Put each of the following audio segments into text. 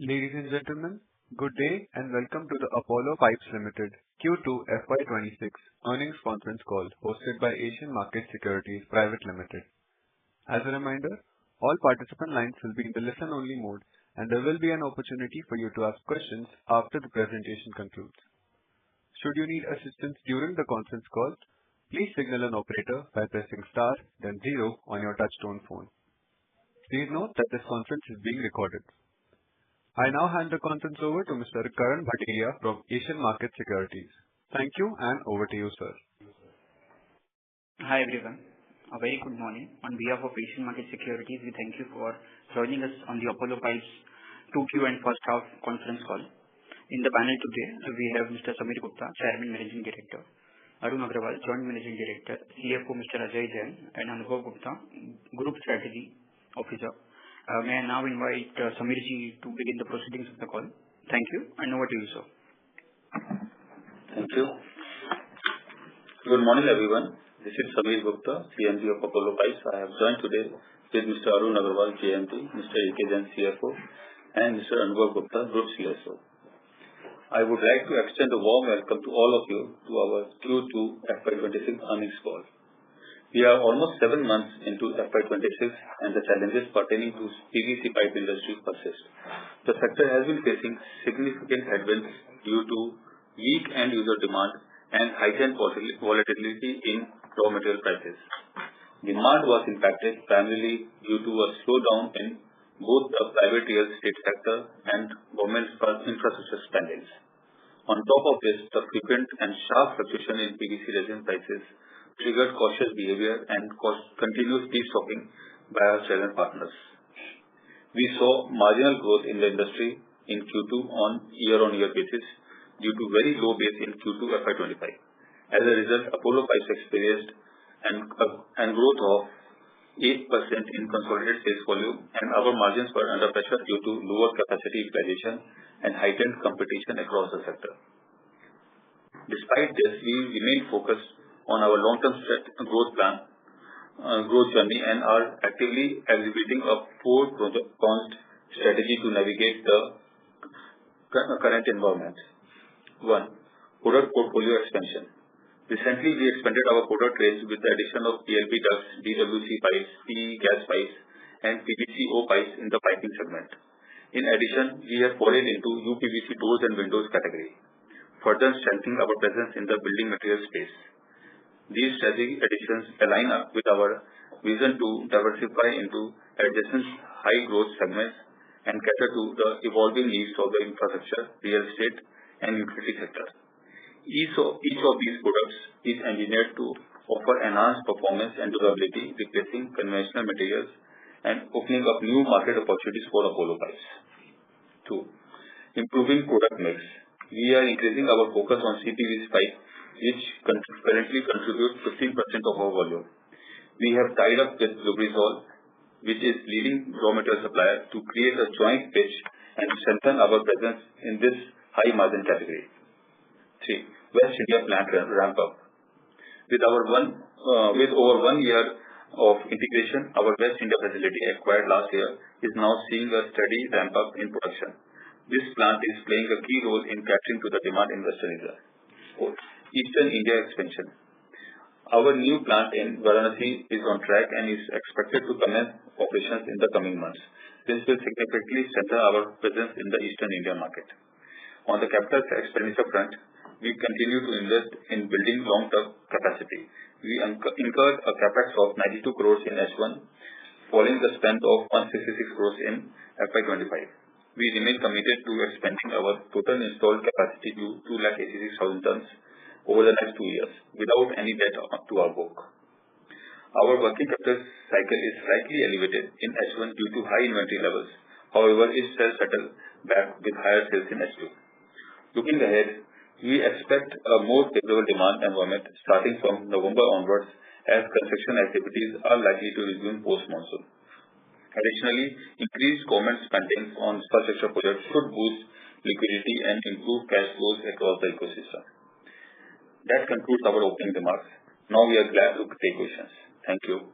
Ladies and gentlemen, good day and welcome to the Apollo Pipes Limited Q2 FY26 earnings conference call hosted by Asian Markets Securities Private Limited. As a reminder, all participant lines will be in the listen-only mode, and there will be an opportunity for you to ask questions after the presentation concludes. Should you need assistance during the conference call, please signal an operator by pressing star, then zero on your touch-tone phone. Please note that this conference is being recorded. I now hand the conference over to Mr. Karan Bhatelia from Asian Markets Securities. Thank you, and over to you, sir. Hi everyone. A very good morning. On behalf of Asian Markets Securities, we thank you for joining us on the Apollo Pipes 2Q and first half conference call. In the panel today, we have Mr. Samir Gupta, Chairman Managing Director, Arun Agarwal, Joint Managing Director, CFO Mr. Ajay Jain, and Anubhav Gupta, Group Strategy Officer. May I now invite Samirji to begin the proceedings of the call. Thank you, and over to you, sir. Thank you. Good morning, everyone. This is Samir Gupta, CMD of Apollo Pipes. I have joined today with Mr. Arun Agarwal, JMD, Mr. A.K. Jain, CFO, and Mr. Anubhav Gupta, Group CSO. I would like to extend a warm welcome to all of you to our Q2 FY26 earnings call. We are almost 7 months into FY26 and the challenges pertaining to PVC pipe industry persist. The sector has been facing significant headwinds due to weak end-user demand and heightened volatility in raw material prices. Demand was impacted primarily due to a slowdown in both the private real estate sector and government infrastructure spendings. On top of this, the frequent and sharp fluctuation in PVC resin prices triggered cautious behavior and continuous destocking by our channel partners. We saw marginal growth in the industry in Q2 on year-on-year basis due to very low base in Q2 FY25. As a result, Apollo Pipes experienced a growth of 8% in consolidated sales volume, and our margins were under pressure due to lower capacity utilization and heightened competition across the sector. Despite this, we remain focused on our long-term growth journey and are actively executing a four-pronged strategy to navigate the current environment. 1. Product portfolio expansion. Recently, we expanded our product range with the addition of PLP ducts, DWC pipes, PE gas pipes, and PVCO pipes in the piping segment. In addition, we have forayed into UPVC doors and windows category, further strengthening our presence in the building material space. These strategic additions align up with our vision to diversify into adjacent high-growth segments and cater to the evolving needs of the infrastructure, real estate, and utility sector. Each of these products is engineered to offer enhanced performance and durability, replacing conventional materials and opening up new market opportunities for Apollo Pipes. 2. Improving product mix. We are increasing our focus on CPVC pipe, which currently contributes 15% of our volume. We have tied up with Lubrizol, which is leading raw material supplier, to create a joint pitch and strengthen our presence in this high-margin category. 3. West India plant ramp up. With over 1 year of integration, our West India facility acquired last year is now seeing a steady ramp up in production. This plant is playing a key role in catering to the demand in Western India. 4. Eastern India expansion. Our new plant in Varanasi is on track and is expected to commence operations in the coming months. This will significantly strengthen our presence in the Eastern India market. On the capital expenditure front, we continue to invest in building long-term capacity. We incurred a capex of 92 crores in H1, following the spend of 166 crores in FY25. We remain committed to expanding our total installed capacity to 286,000 tons over the next 2 years, without any debt to our book. Our working capital cycle is slightly elevated in H1 due to high inventory levels. However, it shall settle back with higher sales in H2. Looking ahead, we expect a more favorable demand environment starting from November onwards, as construction activities are likely to resume post-monsoon. Additionally, increased government spending on infrastructure projects should boost liquidity and improve cash flows across the ecosystem. That concludes our opening remarks. Now we are glad to take questions. Thank you.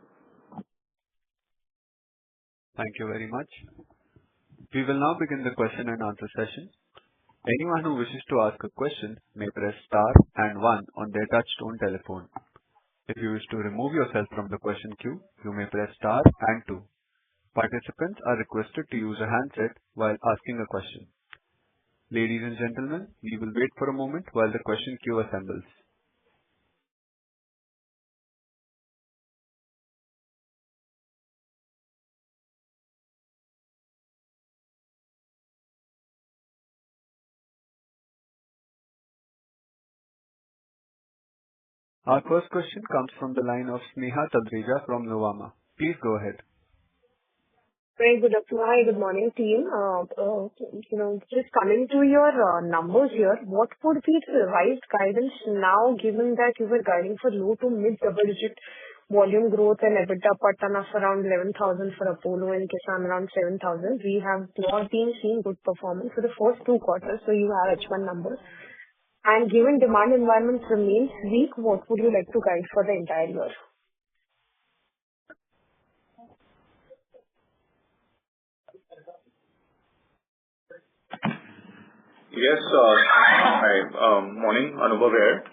Thank you very much. We will now begin the question and answer session. Anyone who wishes to ask a question may press star and one on their touchtone telephone. If you wish to remove yourself from the question queue, you may press star and two. Participants are requested to use a handset while asking a question. Ladies and gentlemen, we will wait for a moment while the question queue assembles. Our first question comes from the line of Sneha Talreja from Nuvama. Please go ahead. Very good afternoon. Hi, good morning, team. Just coming to your numbers here, what would be the revised guidance now, given that you were guiding for low to mid double-digit volume growth and EBITDA per ton of around 11,000 for Apollo and Kisan around 7,000? We have not been seeing good performance for the first 2 quarters, so you have H1 numbers. And given demand environment remains weak, what would you like to guide for the entire year? Yes, hi. Morning, Anubhav here.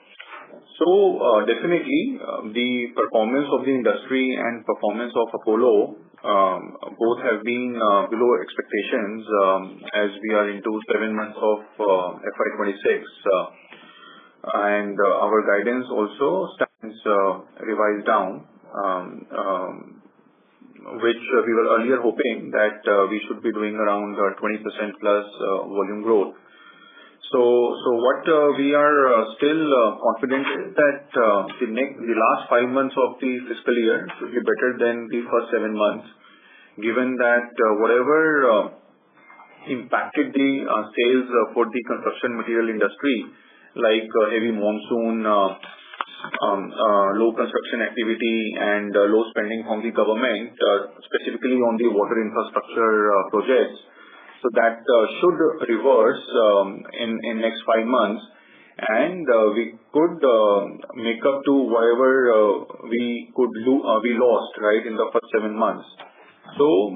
So, definitely, the performance of the industry and performance of Apollo both have been below expectations as we are into 7 months of FY26. And our guidance also stands revised down, which we were earlier hoping that we should be doing around 20% plus volume growth. So what we are still confident is that the last 5 months of the fiscal year should be better than the first 7 months, given that whatever impacted the sales for the construction material industry, like heavy monsoon, low construction activity, and low spending from the government, specifically on the water infrastructure projects. So that should reverse in next 5 months, and we could make up to whatever we lost, right, in the first 7 months. So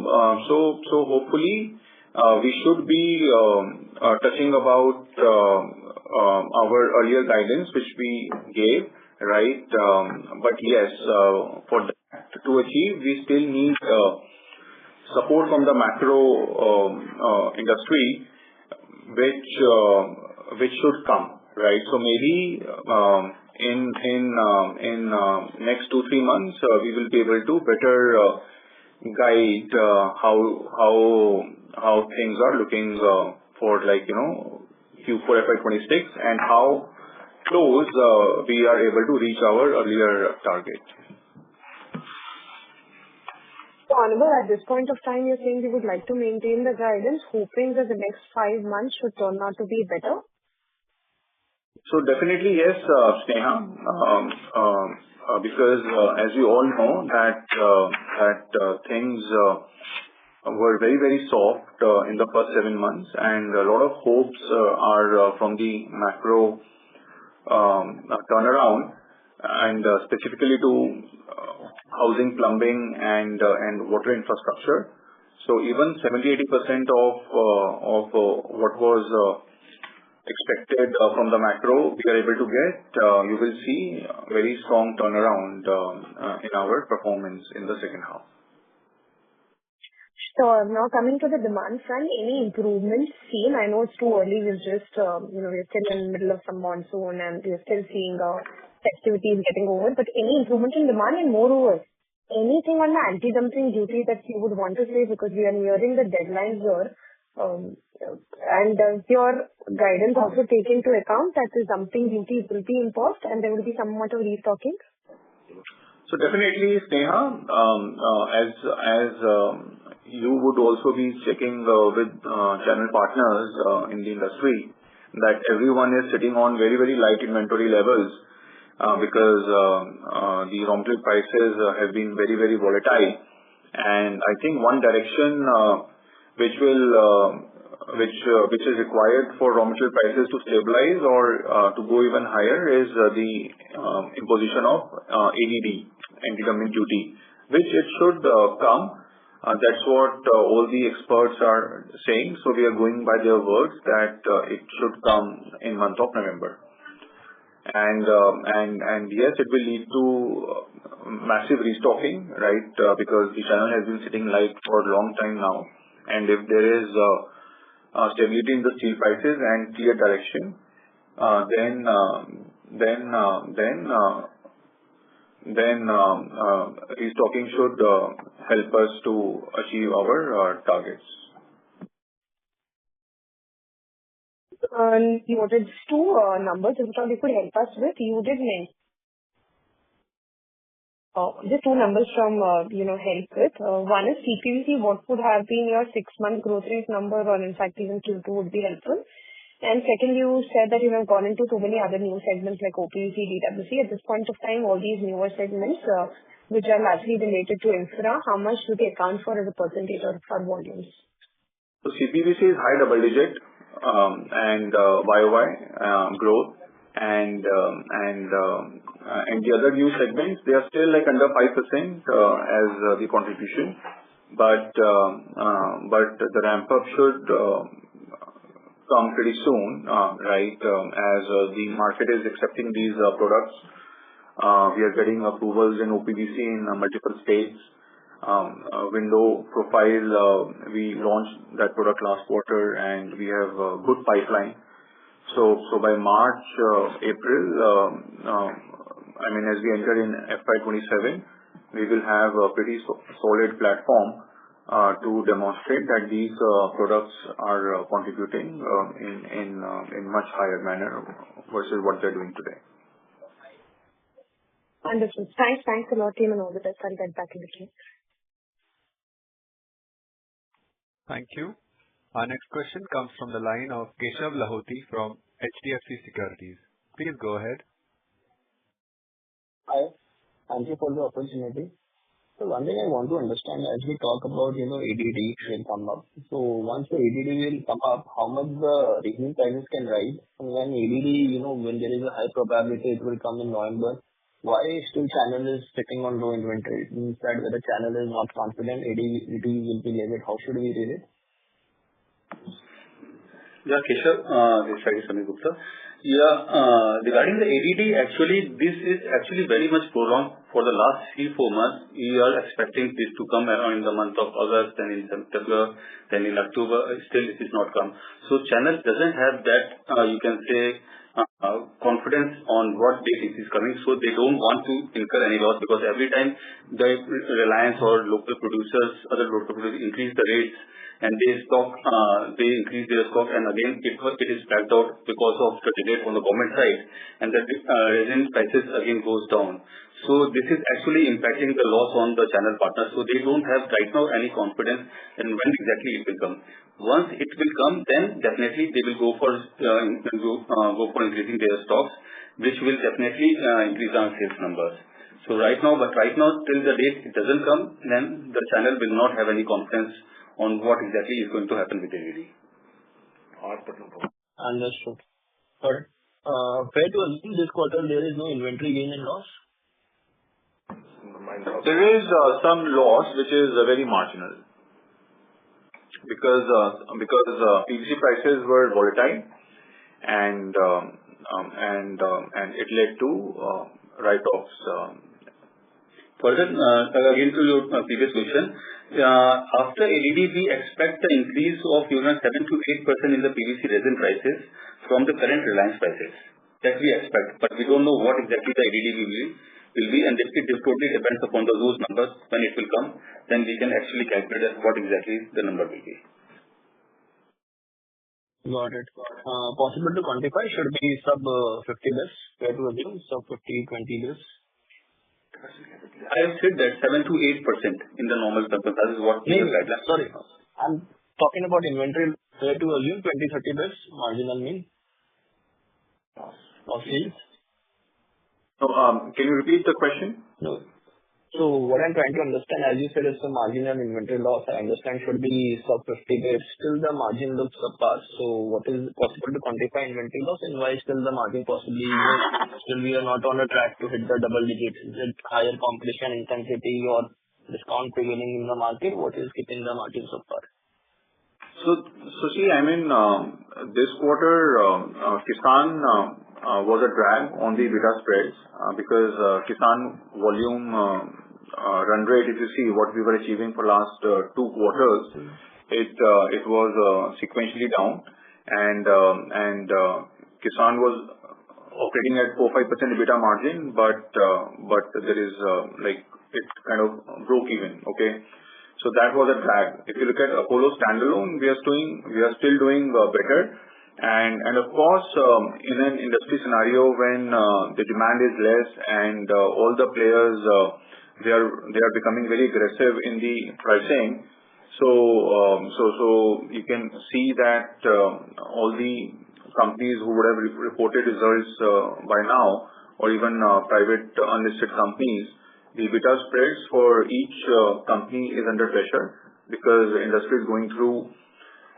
hopefully we should be touching about our earlier guidance which we gave, right? But yes, for that to achieve, we still need support from the macro industry, which should come, right? So maybe in next 2-3 months we will be able to better guide how things are looking for, like, Q4 FY26, and how close we are able to reach our earlier target. So, Anubhav, at this point of time, you're saying you would like to maintain the guidance, hoping that the next 5 months should turn out to be better? So definitely yes, Sneha, because as you all know that things were very, very soft in the first 7 months, and a lot of hopes are from the macro turnaround, and specifically to housing, plumbing, and water infrastructure. So even 70-80% of what was expected from the macro, we are able to get. You will see very strong turnaround in our performance in the second half. So now coming to the demand front, any improvements seen? I know it's too early. We're just, we're still in the middle of some monsoon, and we're still seeing festivities getting over. But any improvement in demand, and moreover, anything on the anti-dumping duty that you would want to say, because we are nearing the deadlines here. And does your guidance also take into account that the dumping duty will be imposed and there will be some amount of restocking? So definitely, Sneha, as you would also be checking with channel partners in the industry, that everyone is sitting on very, very light inventory levels because the raw material prices have been very, very volatile. And I think one direction which is required for raw material prices to stabilize or to go even higher is the imposition of ADD, anti-dumping duty, which it should come That's what all the experts are saying. So we are going by their words that it should come in month of November. And yes, it will lead to massive restocking, right? Because the channel has been sitting light for a long time now. And if there is stability in the steel prices and clear direction, then restocking should help us to achieve our targets. Noted two numbers, if you could help us with. You did mention just two numbers from help with. One is CPVC. What would have been your 6-month growth rate number, or in fact even Q2 would be helpful. And second, you said that you have gone into so many other new segments like OPVC, DWC. At this point of time, all these newer segments, which are largely related to infra, how much do they account for as a percentage of our volumes? So CPVC is high double digit and YOY growth, and the other new segments, they are still like under 5% as the contribution, but the ramp up should come pretty soon, right? As the market is accepting these products. We are getting approvals in OPVC in multiple states. Window profile, we launched that product last quarter, and we have a good pipeline. So by March, April, as we enter in FY27, we will have a pretty solid platform to demonstrate that these products are contributing in much higher manner versus what they're doing today. Understood. Thanks a lot, team, and all the best. I'll get back in the queue. Thank you. Our next question comes from the line of Keshav Lahoti from HDFC Securities. Please go ahead. Hi. Thank you for the opportunity. So one thing I want to understand, as we talk about, ADD will come up. So once the ADD will come up, how much the resin prices can rise? And when ADD, when there is a high probability it will come in November, why still channel is sitting on low inventory? It means that where the channel is not confident, ADD will be levied. How should we read it? Yeah, Keshav, this is Samir Gupta. Regarding the ADD, actually, this is actually very much prolonged for the last 3-4 months. We are expecting this to come around in the month of August, then in September, then in October. Still, it is not come. So, channel doesn't have that, you can say, confidence on what date it is coming. So, they don't want to incur any loss, because every time the Reliance or local producers, other local producers increase the rates, and they increase their stock, and again it is backed out because of the delay from the government side, and the resin prices again goes down. So this is actually impacting the loss on the channel partners. So they don't have right now any confidence in when exactly it will come. Once it will come, then definitely they will go for increasing their stocks, which will definitely increase our sales numbers. So right now till the date it doesn't come, then the channel will not have any confidence on what exactly is going to happen with ADD. Understood. But fair to assume this quarter there is no inventory gain and loss? There is some loss, which is very marginal, because PVC prices were volatile, and it led to write-offs. Further, again to your previous question, after ADD, we expect the increase of 7 to 8% in the PVC resin prices from the current Reliance prices. That we expect, but we don't know what exactly the ADD will be, and it totally depends upon those numbers. When it will come, then we can actually calculate what exactly the number will be. Got it. Possible to quantify? Should be sub 50 bits? Fair to assume sub 50, 20 bits? I have said that 7 to 8% in the normal circumstances. That is what we have guidelines. Sorry, I'm talking about inventory. Fair to assume 20-30 bits marginal mean of sales? So, can you repeat the question? No. So what I'm trying to understand, as you said, it's a marginal inventory loss. I understand should be sub 50 bits. Still the margin looks subpar. So what is possible to quantify inventory loss, and why still the margin possibly still we are not on a track to hit the double digits? Is it higher competition intensity, or discount prevailing in the market? What is keeping the margins so far? See, this quarter, Kisan was a drag on the EBITDA spreads because Kisan volume run rate, if you see what we were achieving for last 2 quarters, it was sequentially down, and Kisan was operating at 4-5% EBITDA margin, but there is it kind of broke even. Okay. So that was a drag. If you look at Apollo standalone, we are still doing better. And of course, in an industry scenario when the demand is less and all the players they are becoming very aggressive in the pricing. So you can see that all the companies who would have reported results by now, or even private unlisted companies, the EBITDA spreads for each company is under pressure because the industry is going through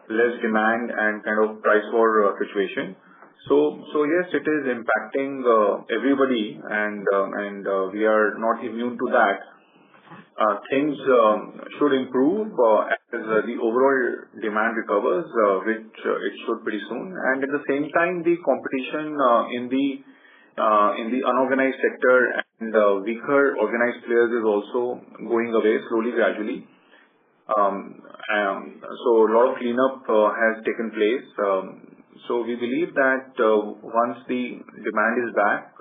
less demand and kind of price war situation. So yes, it is impacting everybody, and we are not immune to that. Things should improve as the overall demand recovers, which it should pretty soon. And at the same time, the competition in the unorganized sector and weaker organized players is also going away slowly, gradually. So a lot of cleanup has taken place. So we believe that once the demand is back,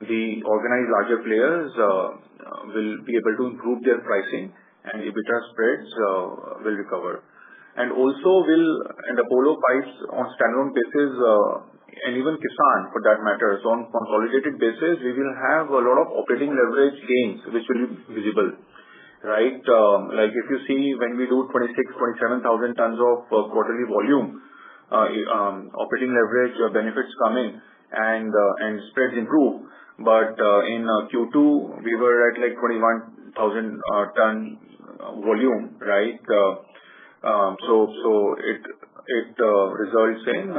the organized larger players will be able to improve their pricing and EBITDA spreads will recover. And also Apollo Pipes on standalone basis, and even Kisan for that matter, so on consolidated basis, we will have a lot of operating leverage gains which will be visible, right? Like if you see when we do 27,000 tons of quarterly volume, operating leverage benefits come in and spreads improve. But in Q2 we were at like 21,000 ton volume, right? So it results in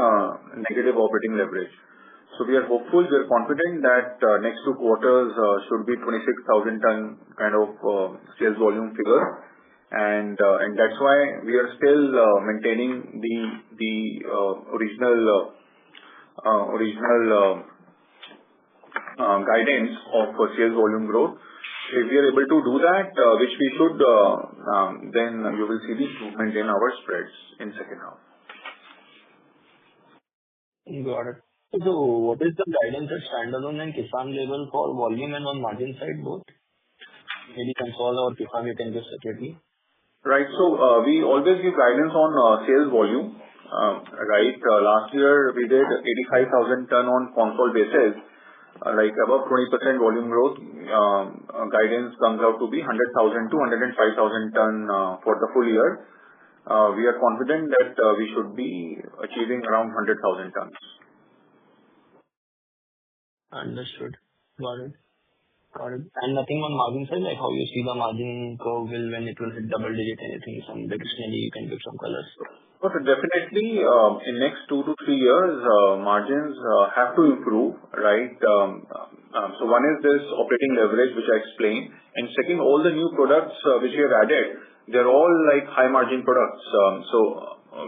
negative operating leverage. So we are hopeful, we are confident that next 2 quarters should be 26,000 ton kind of sales volume figure, and that's why we are still maintaining the original guidance of sales volume growth. If we are able to do that, which we should, then you will see the improvement in our spreads in second half. Got it. So what is the guidance at standalone and Kisan level for volume and on margin side both? Maybe consolidated or Kisan you can give separately. Right. So we always give guidance on sales volume. Right. Last year we did 85,000 ton on consolidated basis. Like above 20% volume growth, guidance comes out to be 100,000 to 105,000 ton for the full year. We are confident that we should be achieving around 100,000 tons. Understood. Got it. And nothing on margin side, like how you see the margin curve when it will hit double digit, anything, some directionally you can give some colors? Okay, definitely in next 2 to 3 years, margins have to improve, right? So one is this operating leverage, which I explained. And second, all the new products which we have added, they're all like high margin products. So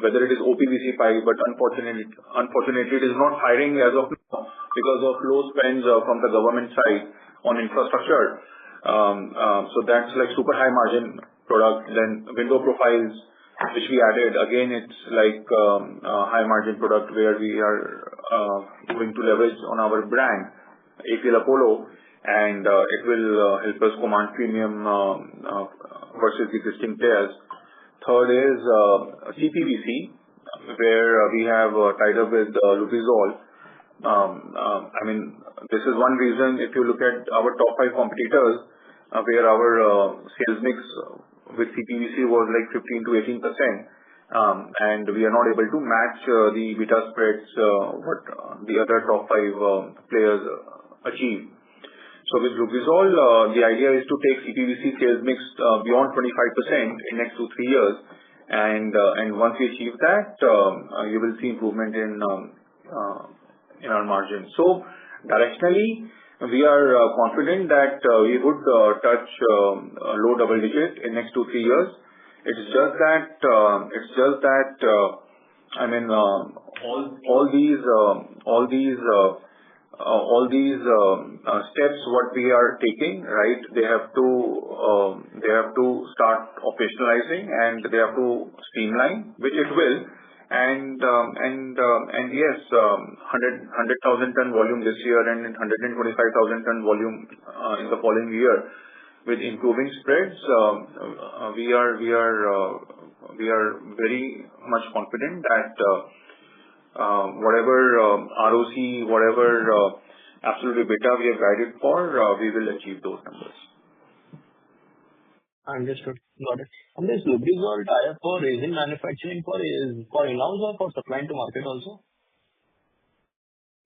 whether it is OPVC pipe, but unfortunately it is not firing as of now because of low spends from the government side on infrastructure. So that's like super high margin product. Then window profiles, which we added, again it's like high margin product where we are going to leverage on our brand APL Apollo, and it will help us command premium versus existing players. Third is CPVC, where we have tied up with Lubrizol. I mean, this is one reason if you look at our top 5 competitors, where our sales mix with CPVC was like 15 to 18%, and we are not able to match the EBITDA spreads what the other top 5 players achieve. So with Lubrizol, the idea is to take CPVC sales mix beyond 25% in next 2-3 years, and once we achieve that, you will see improvement in our margins. So directionally, we are confident that we would touch low double digit in next 2-3 years. It's just that all these steps what we are taking, right? They have to start operationalizing and they have to streamline, which it will. And yes, 100,000 ton volume this year and 125,000 ton volume in the following year with improving spreads. We are very much confident that whatever ROC, whatever absolute EBITDA we have guided for, we will achieve those numbers. Understood. Got it. And this Lubrizol tie-up for resin manufacturing for in-house or for supplying to market also?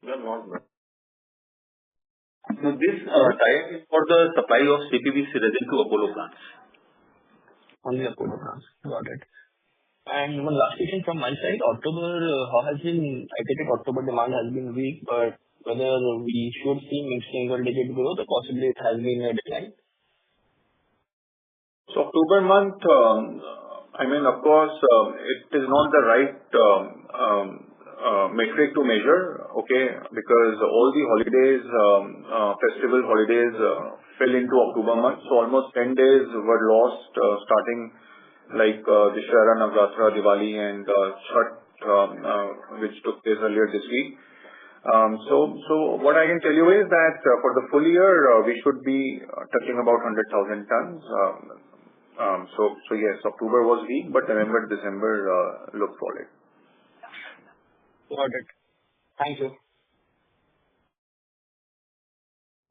No, this tie-up is for the supply of CPVC resin to Apollo plants. Only Apollo plants. Got it. And one last question from my side. October, how has been? I think October demand has been weak, but whether we should see mid-single digit growth or possibly it has been a decline? So October month, of course, it is not the right metric to measure, okay, because all the holidays, festival holidays fell into October month. So almost 10 days were lost, starting like Dussehra, Navratri, Diwali and Chhath, which took place earlier this week. So what I can tell you is that for the full year, we should be touching about 100,000 tons. So yes, October was weak, but November, December looked solid. Got it. Thank you.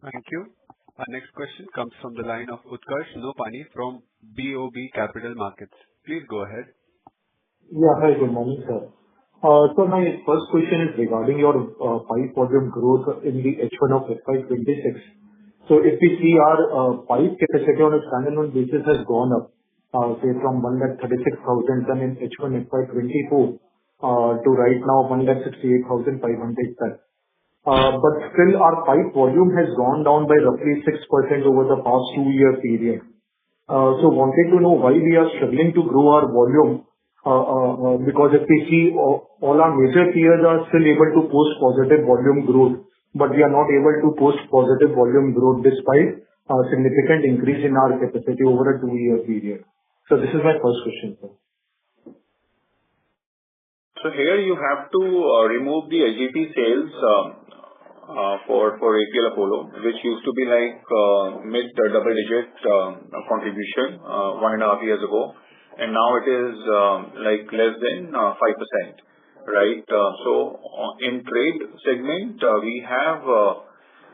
Thank you. Our next question comes from the line of Utkarsh Nopany from BOB Capital Markets. Please go ahead. Yeah. Hi, good morning, sir. So my first question is regarding your pipe volume growth in the H1 of FY26. So if we see our pipe capacity on a standalone basis has gone up, say from 136,000 ton in H1 FY24 to right now 168,500 ton. But still our pipe volume has gone down by roughly 6% over the past 2-year period. So wanted to know why we are struggling to grow our volume, because if we see all our major peers are still able to post positive volume growth, but we are not able to post positive volume growth despite a significant increase in our capacity over a 2-year period. So this is my first question, sir. So here you have to remove the LGP sales for APL Apollo, which used to be like mid double digit contribution 1.5 years ago, and now it is like less than 5%. Right. So in trade segment, we have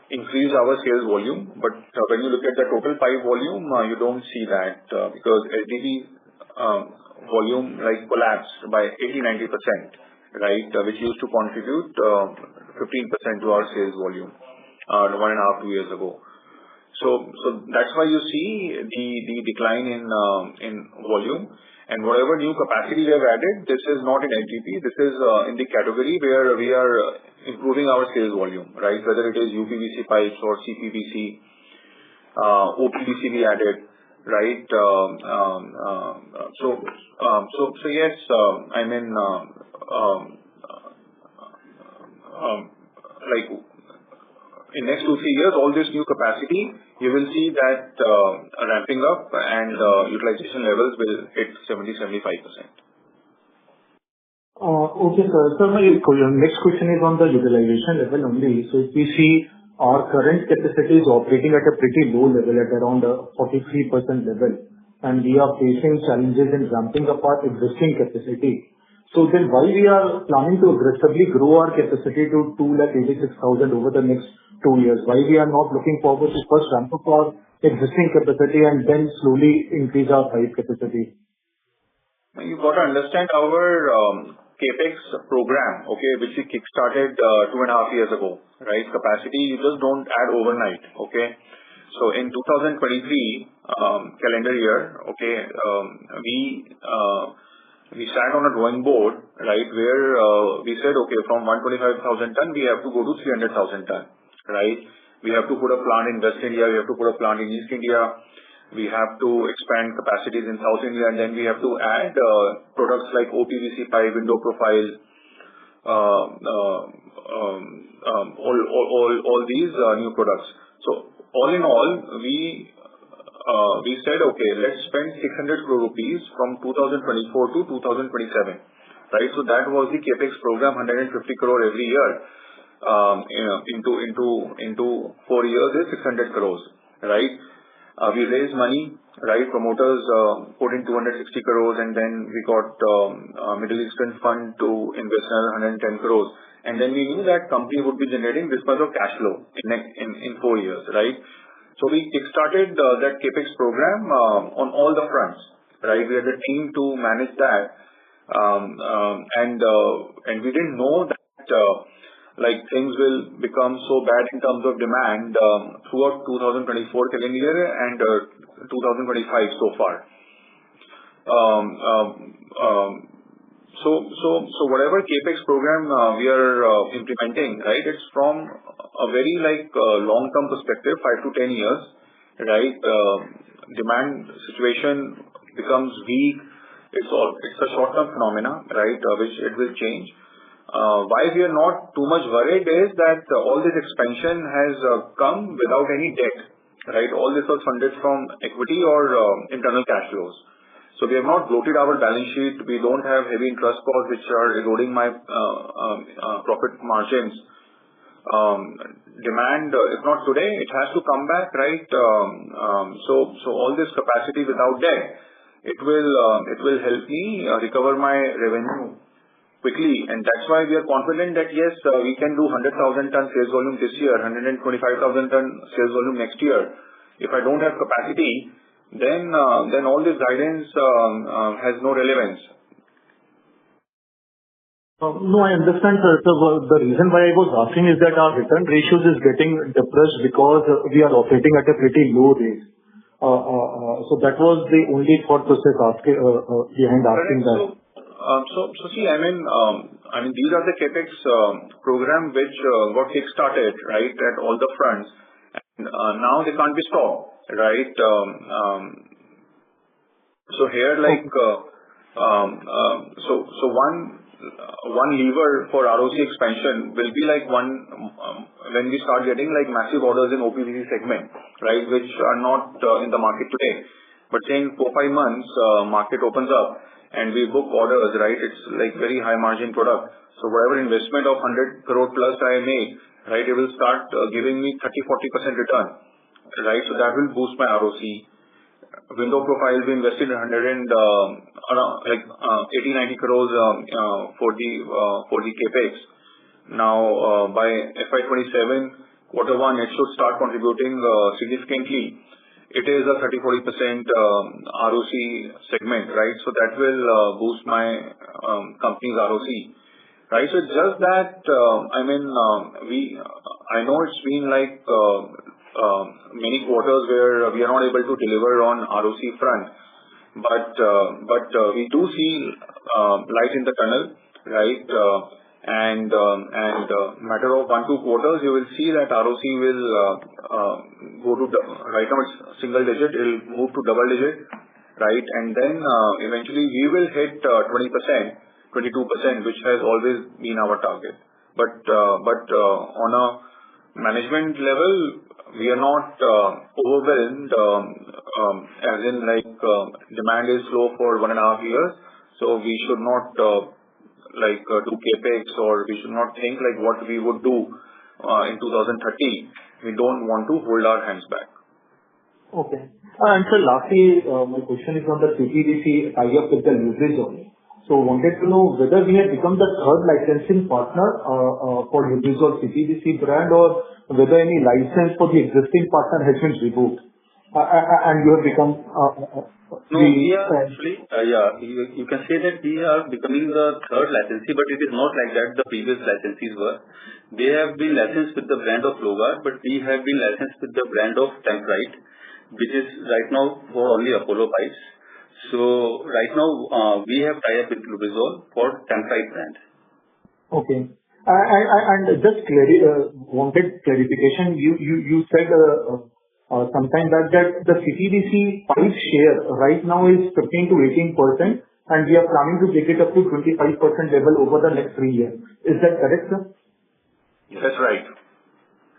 increased our sales volume, but when you look at the total pipe volume, you don't see that because LDP volume like collapsed by 80-90%, right, which used to contribute 15% to our sales volume 1.5-2 years ago. So that's why you see the decline in volume. And whatever new capacity we have added, this is not in LGP. This is in the category where we are improving our sales volume, right? Whether it is UPVC pipes or CPVC, OPVC we added, right? So yes, like in next 2-3 years, all this new capacity, you will see that ramping up and utilization levels will hit 70-75%. Okay, sir. So my next question is on the utilization level only. So if we see our current capacity is operating at a pretty low level at around 43% level, and we are facing challenges in ramping up our existing capacity. So then why we are planning to aggressively grow our capacity to 286,000 over the next 2 years? Why we are not looking forward to first ramp up our existing capacity and then slowly increase our pipe capacity? You've got to understand our capex program, okay, which we kickstarted 2.5 years ago, right? Capacity you just don't add overnight, okay? So in 2023 calendar year, okay, we sat on a drawing board, right, where we said, okay, from 125,000 ton we have to go to 300,000 ton, right? We have to put a plant in West India. We have to put a plant in East India. We have to expand capacities in South India, and then we have to add products like OPVC pipe, window profile, all these new products. So all in all, we said, okay, let's spend 600 crore rupees from 2024 to 2027, right? So that was the capex program, 150 crore every year. Into 4 years is 600 crores, right? We raised money, right? Promoters put in 260 crores, and then we got Middle Eastern Fund to invest another 110 crores. And then we knew that company would be generating this much of cash flow in 4 years, right? So we kickstarted that capex program on all the fronts, right? We had a team to manage that, and we didn't know that like things will become so bad in terms of demand throughout 2024 calendar year and 2025 so far. So whatever capex program we are implementing, right? It's from a very long-term perspective, 5 to 10 years, right? Demand situation becomes weak. It's a short-term phenomena, right? Which it will change. Why we are not too much worried is that all this expansion has come without any debt, right? All this was funded from equity or internal cash flows. So we have not bloated our balance sheet. We don't have heavy interest costs which are eroding my profit margins. Demand, if not today, it has to come back, right? So all this capacity without debt, it will help me recover my revenue quickly, and that's why we are confident that yes, we can do 100,000 ton sales volume this year, 125,000 ton sales volume next year. If I don't have capacity, then all this guidance has no relevance. No, I understand, sir. So the reason why I was asking is that our return ratios is getting depressed because we are operating at a pretty low rate. So that was the only thought process behind asking that. So see, I mean, these are the capex program which got kick-started, right, at all the fronts. And now they can't be stopped, right? So here, so one lever for ROC expansion will be when we start getting massive orders in OPVC segment, right, which are not in the market today. But say in 4-5 months, market opens up and we book orders, right? It's very high margin product. So whatever investment of 100 crore plus I make, right, it will start giving me 30-40% return, right? So that will boost my ROC. Window profile, we invested 80-90 crores for the capex. Now by FY27 Q1, it should start contributing significantly. It is a 30-40% ROC segment, right? So that will boost my company's ROC, right? So it's just that I know it's been many quarters where we are not able to deliver on ROC front, but we do see light in the tunnel, right? And matter of 1-2 quarters, you will see that ROC will go to right now it's single digit, it will move to double digit, right? And then eventually we will hit 20%, 22%, which has always been our target. But on a management level, we are not overwhelmed, as in demand is slow for 1.5 years, so we should not do capex, or we should not think what we would do in 2030. We don't want to hold our hands back. Okay. And sir, lastly, my question is on the CPVC tie-up with the Lubrizol. So wanted to know whether we have become the third licensing partner for Lubrizol CPVC brand, or whether any license for the existing partner has been revoked, and you have become no, we are actually, you can say that we are becoming the third licensee, but it is not like that the previous licensees were. They have been licensed with the brand of Flowguard, but we have been licensed with the brand of Temprite, which is right now for only Apollo pipes. So right now we have tie-up with Lubrizol for Temprite brand. Okay. And just wanted clarification. You said sometime back that the CPVC pipe share right now is 15 to 18%, and we are planning to take it up to 25% level over the next 3 years. Is that correct, sir? That's right.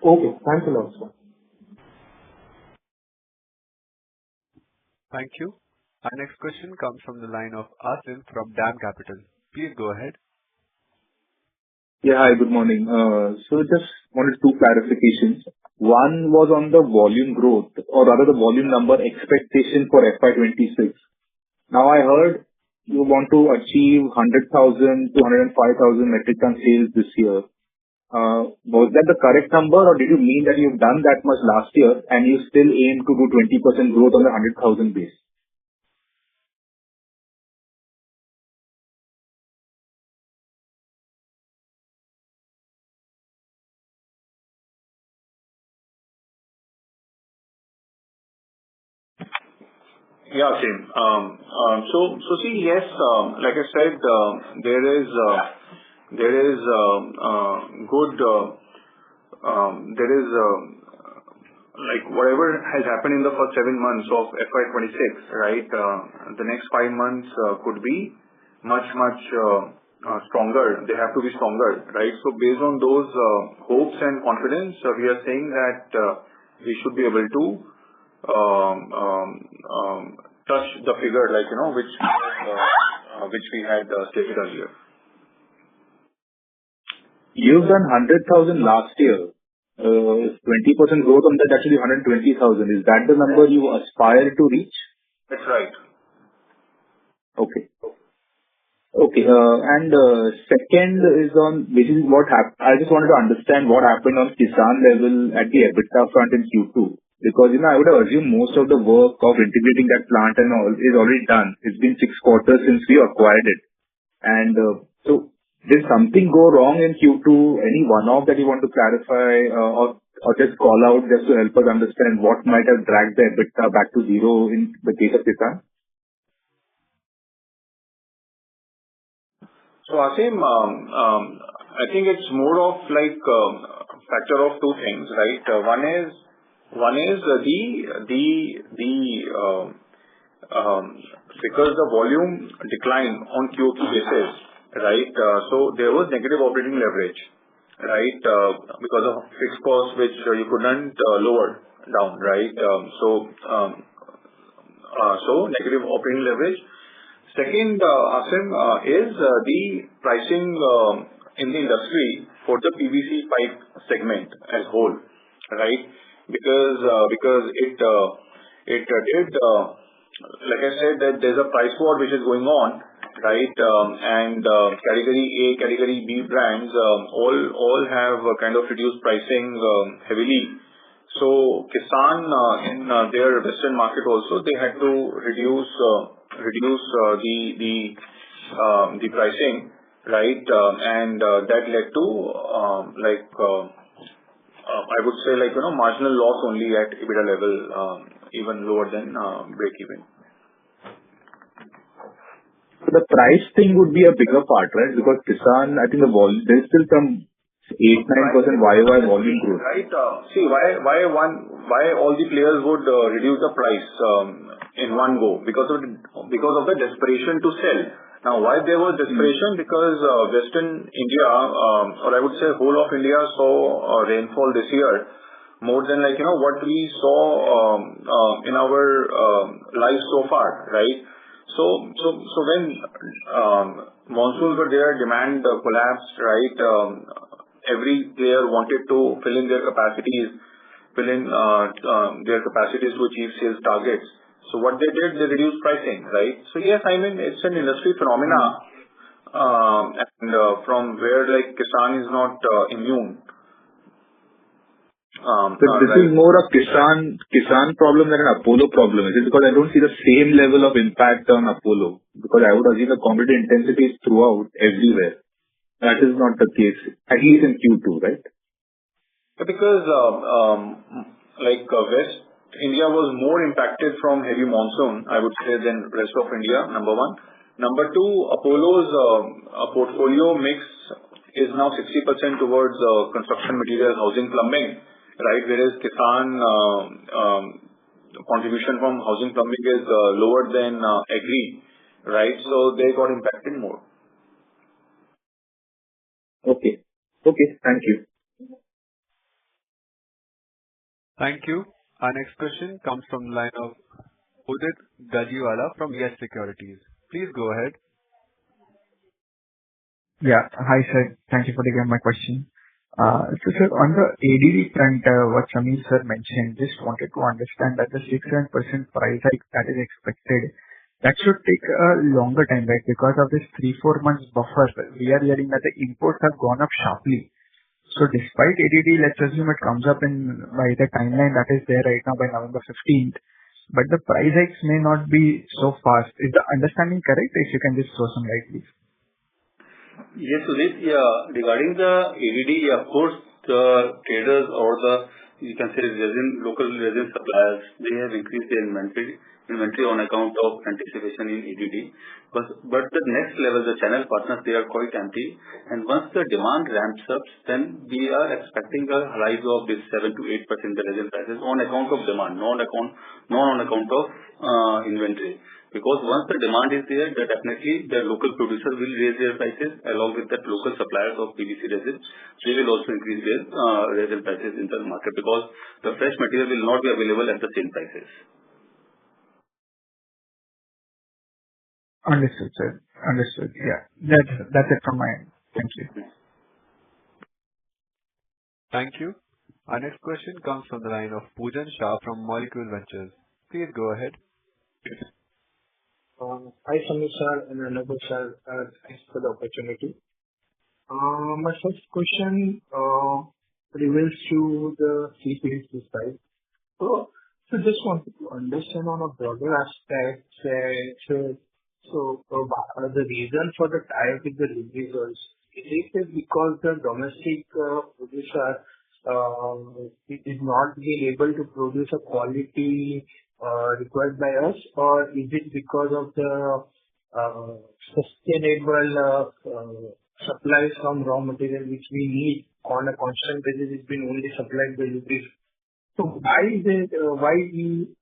Okay. Thanks a lot, sir. Thank you. Our next question comes from the line of Asim from DAM Capital. Please go ahead. Yeah. Hi, good morning. Just wanted 2 clarifications. One was on the volume growth, or rather the volume number expectation for FY 2026. Now, I heard you want to achieve 100,000 to 105,000 metric ton sales this year. Was that the correct number, or did you mean that you've done that much last year and you still aim to do 20% growth on the 100,000 base? Yeah, Asim. See, yes, like I said, there is like whatever has happened in the first 7 months of FY 26, right? The next 5 months could be much stronger. They have to be stronger, right? Based on those hopes and confidence, we are saying that we should be able to touch the figure, like, which we had stated earlier. You've done 100,000 last year. 20% growth on that, actually 120,000. Is that the number you aspire to reach? That's right. Okay. Second is on basically what happened. I just wanted to understand what happened on Kisan level at the EBITDA front in Q2. Because, I would have assumed most of the work of integrating that plant and all is already done. It's been 6 quarters since we acquired it. Did something go wrong in Q2? Any one-off that you want to clarify, or just call out just to help us understand what might have dragged the EBITDA back to zero in the case of Kisan? Asim, I think it's more of like a factor of 2 things, right? One is because the volume declined on QoQ basis, right? There was negative operating leverage, right? Because of fixed costs which you couldn't lower down, right? Negative operating leverage. Second, Asim, is the pricing in the industry for the PVC pipe segment as whole, right? Because it did, like I said, that there's a price war which is going on, right? Category A, category B brands all have kind of reduced pricing heavily. Kisan in their western market also, they had to reduce the pricing, right? That led to I would say marginal loss only at EBITDA level, even lower than break even. The price thing would be a bigger part, right? Because Kisan, I think there's still some 8-9% YOY volume growth. Right. See, why all the players would reduce the price in one go? Because of the desperation to sell. Now, why there was desperation? Because Western India, or I would say whole of India, saw rainfall this year more than what we saw in our lives so far, right? When monsoons were there, demand collapsed, right? Every player wanted to fill in their capacities to achieve sales targets. What they did, they reduced pricing, right? Yes, I mean, it's an industry phenomena, and from where Kisan is not immune. This is more a Kisan problem than an Apollo problem. Is it because I don't see the same level of impact on Apollo? Because I would assume the competitive intensity is throughout everywhere. That is not the case, at least in Q2, right? Because West India was more impacted from heavy monsoon, I would say, than rest of India, number one. Number two, Apollo's portfolio mix is now 60% towards construction material, housing, plumbing, right? Whereas Kisan contribution from housing, plumbing is lower than agri, right? So they got impacted more. Okay. Thank you. Thank you. Our next question comes from the line of Udit Gajiwala from Yes Securities. Please go ahead. Yeah. Hi, sir. Thank you for taking my question. So, sir, on the ADD front, what Samir sir mentioned, just wanted to understand that the 6-7% price hike that is expected, that should take a longer time, right? Because of this 3-4 months buffer, we are hearing that the imports have gone up sharply. So despite ADD, let's assume it comes up by the timeline that is there right now by November 15th, but the price hikes may not be so fast. Is the understanding correct? If you can just throw some light, please. Yes, Sudhir. Yeah. Regarding the ADD, of course, the traders or you can say local resin suppliers, they have increased their inventory on account of anticipation in ADD. But the next level, the channel partners, they are quite empty. And once the demand ramps up, then we are expecting a rise of this 7 to 8% the resin prices on account of demand, not on account of inventory. Because once the demand is there, then definitely the local producer will raise their prices along with that local suppliers of PVC resin. They will also increase their resin prices in the market because the fresh material will not be available at the same prices. Understood, sir. Understood. Yeah. That's it from my end. Thank you. Thank you. Our next question comes from the line of Poojan Shah from Molecule Ventures. Please go ahead. Hi, Samir sir and Anubhav sir. Thanks for the opportunity. My first question relates to the CPVC side. So just wanted to understand on a broader aspect, the reason for the tie-up with the Lubrizol, is it because the domestic producer is not being able to produce a quality required by us, or is it because of the sustainable supplies from raw material which we need on a constant basis is being only supplied by Lubrizol? So why we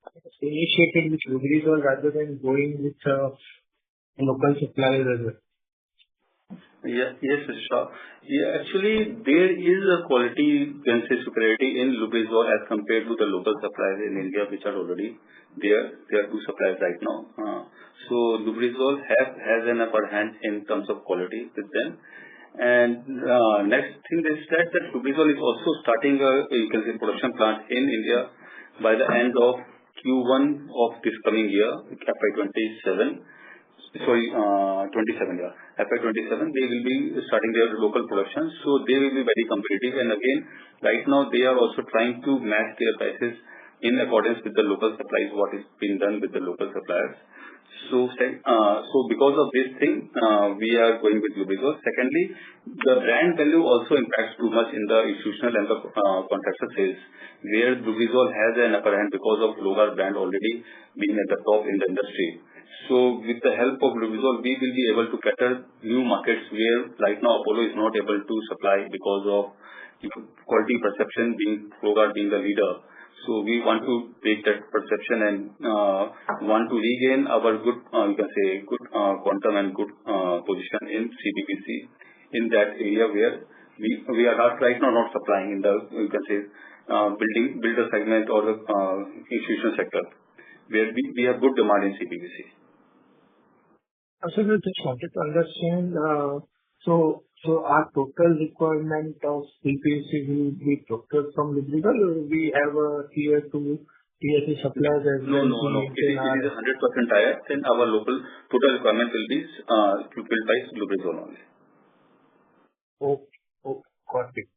initiated with Lubrizol rather than going with local suppliers as well? Yes, sure. Yeah, actually, there is a quality, can say, superiority in Lubrizol as compared to the local suppliers in India, which are already there. There are two suppliers right now. So Lubrizol has an upper hand in terms of quality with them. And next thing is that Lubrizol is also starting you can say, production plant in India by the end of Q1 of this coming year, FY 27. Sorry, 27, yeah. FY 27, they will be starting their local production. So they will be very competitive. And again, right now, they are also trying to match their prices in accordance with the local supplies, what is being done with the local suppliers. So because of this thing, we are going with Lubrizol. Secondly, the brand value also impacts too much in the institutional and the contractor sales, where Lubrizol has an upper hand because of Logar brand already being at the top in the industry. So with the help of Lubrizol, we will be able to cater new markets where right now Apollo is not able to supply because of quality perception Logar being the leader. So we want to take that perception and want to regain our good, you can say, good quantum and good position in CPVC in that area where we are not right now not supplying in the, you can say, builder segment or the institutional sector where we have good demand in CPVC. So I just wanted to understand, so our total requirement of CPVC will be procured from Lubrizol, or we have a tier 2, tier 3 suppliers as well? No. It is 100% tie-up, and our local total requirement will be fulfilled by Lubrizol only. Okay, got it.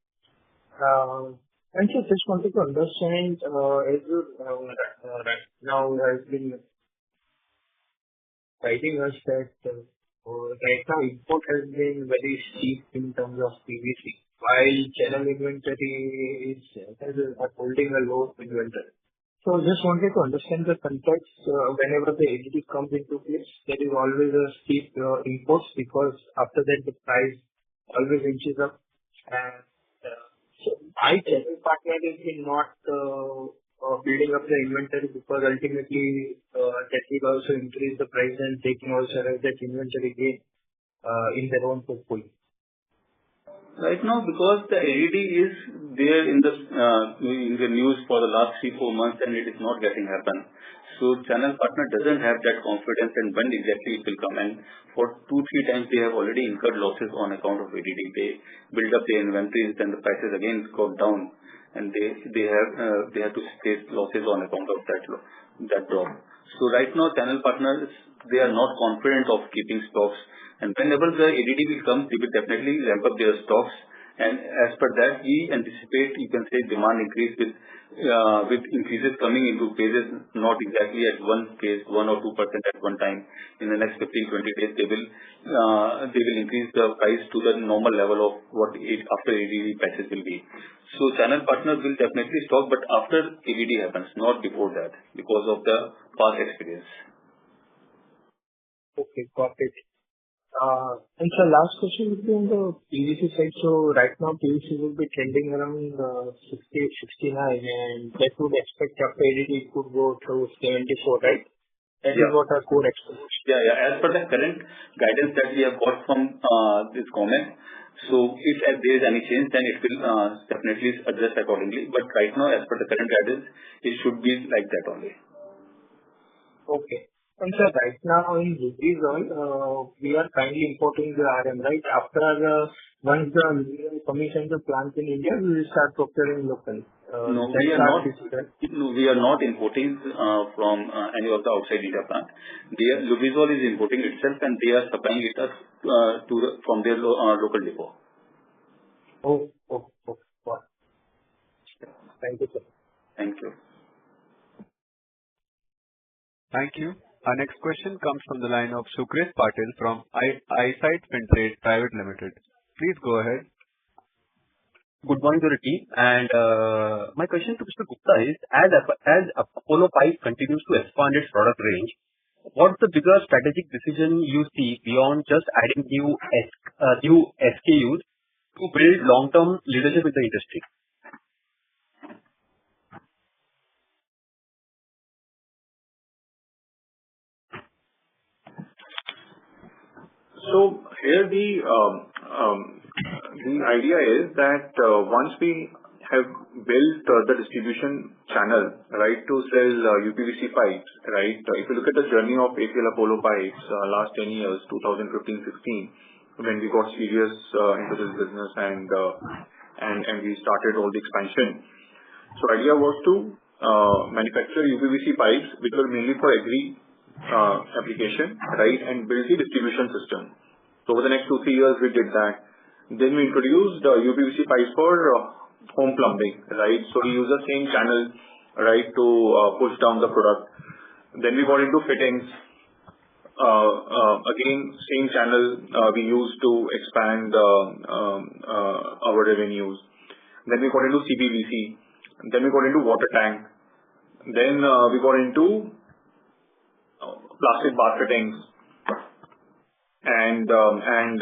And so just wanted to understand, as you right now has been guiding us that right now import has been very steep in terms of PVC, while channel inventory is holding a low inventory. So just wanted to understand the context. Whenever the ADD comes into place, there is always a steep imports because after that the price always inches up. And so my channel partner has been not building up the inventory because ultimately that will also increase the price and they can also have that inventory gain in their own portfolio. Right now, because the LED is there in the news for the last 3-4 months and it is not getting happen. So channel partner doesn't have that confidence and when exactly it will come. And for 2-3 times they have already incurred losses on account of LED. They build up their inventories, then the prices again go down, and they have to face losses on account of that drop. So right now, channel partners, they are not confident of keeping stocks. And whenever the ADD will come, they will definitely ramp up their stocks. And as per that, we anticipate, you can say, demand increase with increases coming into phases, not exactly at one phase, 1 or 2% at one time. In the next 15-20 days, they will increase the price to the normal level of what after ADD prices will be. So channel partners will definitely stock, but after ADD happens, not before that, because of the past experience. Okay, got it. And so last question would be on the PVC side. So right now PVC will be trending around 68, 69, and that would expect after ADD it could go to 74, right? That is what our core expectation. Yeah. As per the current guidance that we have got from this comment, so if there is any change, then it will definitely adjust accordingly. But right now, as per the current guidance, it should be like that only. Okay. And sir, right now in Lubrizol, we are currently importing the RM, right? After once the Lubrizol commissions the plant in India, we will start procuring local. No, we are not importing from any of the outside India plant. Lubrizol is importing itself and they are supplying it from their local depot. Oh. Wow. Thank you, sir. Thank you. Thank you. Our next question comes from the line of Sukrit Patil from Eyesight Fintrade Private Limited. Please go ahead. Good morning to the team. And my question to Mr. Gupta is, as Apollo Pipe continues to expand its product range, what's the bigger strategic decision you see beyond just adding new SKUs to build long-term leadership in the industry? So here the idea is that once we have built the distribution channel, right, to sell UPVC pipes, right? If you look at the journey of APL Apollo Pipes, last 10 years, 2015-16, when we got serious into this business and we started all the expansion. So idea was to manufacture UPVC pipes, which were mainly for agri application, right, and build the distribution system. So over the next 2-3 years, we did that. Then we introduced UPVC pipes for home plumbing, right? So we use the same channel, right, to push down the product. Then we got into fittings. Again, same channel we used to expand our revenues. Then we got into CPVC. Then we got into water tank. Then we got into plastic bath fittings, and in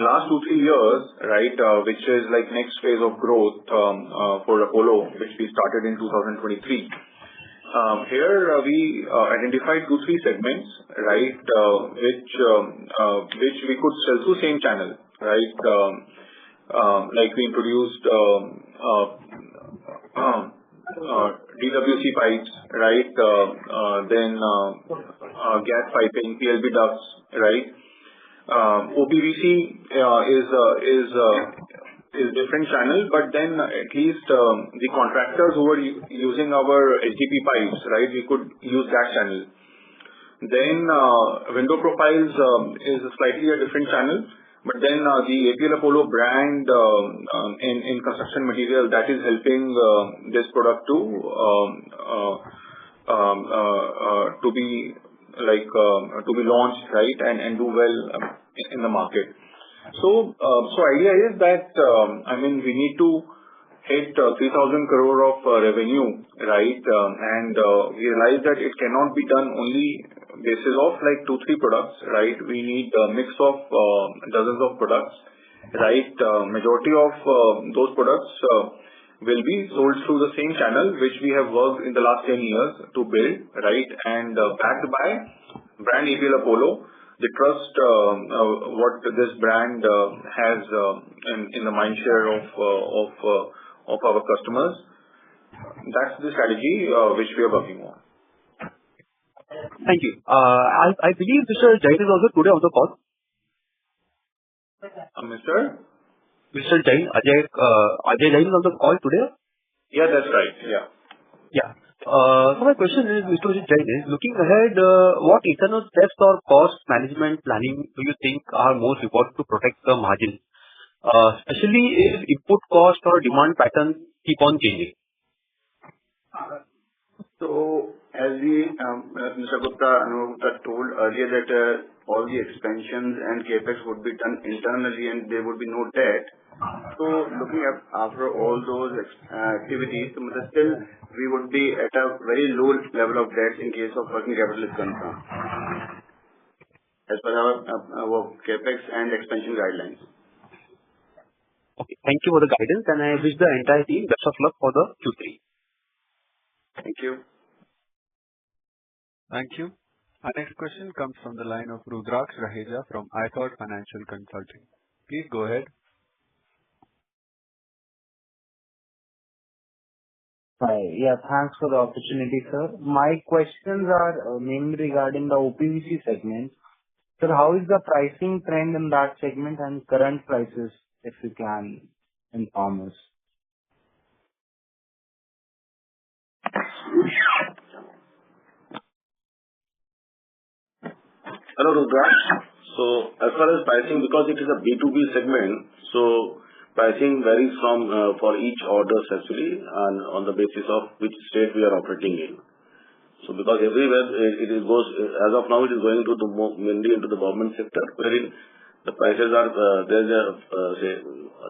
last 2-3 years, right, which is like next phase of growth for Apollo, which we started in 2023. Here we identified 2-3 segments, right, which we could sell through same channel, right? Like we introduced DWC pipes, right? Then gas piping, PLB ducts, right? OPVC is different channel, but then at least the contractors who were using our HDP pipes, right, we could use that channel. Then window profiles is slightly a different channel. But then the APL Apollo brand in construction material, that is helping this product to be launched, right, and do well in the market. So idea is that we need to hit 3,000 crore of revenue, right? We realized that it cannot be done only basis of like 2-3 products, right? We need a mix of dozens of products, right? Majority of those products will be sold through the same channel which we have worked in the last 10 years to build, right? Backed by brand APL Apollo, the trust what this brand has in the mind share of our customers. That's the strategy which we are working on. Thank you. I believe Mr. Jain is also today on the call. Mr. Jain, Ajay Jain is on the call today? Yeah, that's right. Yeah. Yeah. So my question is, Mr. Jain, is looking ahead, what internal steps or cost management planning do you think are most important to protect the margin, especially if input cost or demand patterns keep on changing? So as Mr. Gupta, Anurag Gupta told earlier that all the expansions and CapEx would be done internally and there would be no debt. So looking at after all those activities, still we would be at a very low level of debt in case of working capital is concerned, as per our CapEx and expansion guidelines. Okay, thank you for the guidance, and I wish the entire team best of luck for the Q3. Thank you. Thank you. Our next question comes from the line of Rudraksh Raheja from iThought Financial Consulting. Please go ahead. Hi. Yeah, thanks for the opportunity, sir. My questions are mainly regarding the OPVC segment. Sir, how is the pricing trend in that segment and current prices, if you can inform us? Hello, Rudraksh. So as far as pricing, because it is a B2B segment, so pricing varies from for each orders actually, and on the basis of which state we are operating in. So because everywhere it goes, as of now, it is going to mainly into the government sector, wherein the prices are there is an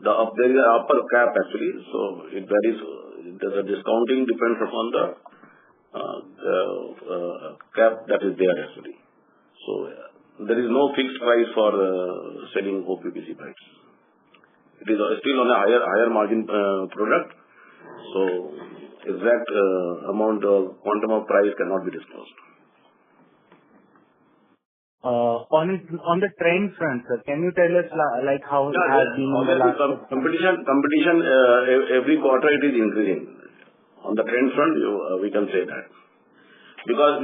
upper cap actually. So it varies. The discounting depends upon the cap that is there actually. So there is no fixed price for selling OPVC pipes. It is still on a higher margin product. So exact amount of quantum of price cannot be disclosed. On the trend front, sir, can you tell us like how it has been in the last competition every quarter it is increasing. On the trend front, we can say that. Because